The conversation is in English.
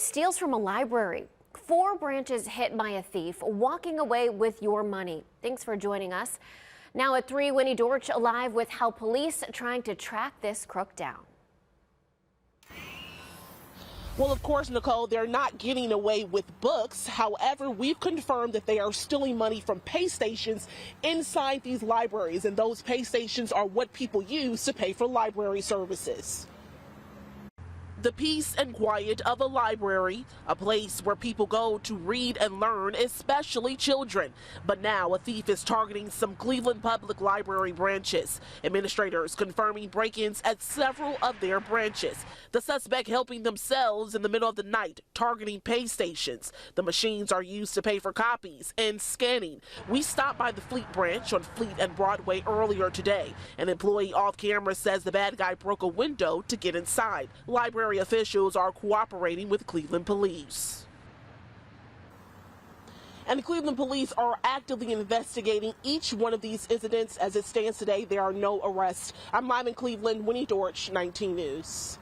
steals from a library? 4 branches hit by a thief walking away with your money. Thanks for joining us. Now at 3, Winnie Dortch live with how police trying to track this crook down. Well, of course, Nicole, they're not getting away with books. However, we've confirmed that they are stealing money from pay stations inside these libraries, and those pay stations are what people use to pay for library services. The peace and quiet of a library, a place where people go to read and learn, especially children. But now a thief is targeting some Cleveland Public Library branches. Administrators confirming break-ins at several of their branches. The suspect helping themselves in the middle of the night, targeting pay stations. The machines are used to pay for copies and scanning. We stopped by the Fleet branch on Fleet and Broadway earlier today. An employee off camera says the bad guy broke a window to get inside. Library officials are cooperating with Cleveland police. And Cleveland police are actively investigating each one of these incidents. As it stands today, there are no arrests. I'm live in Cleveland, Winnie Dortch, 19 News.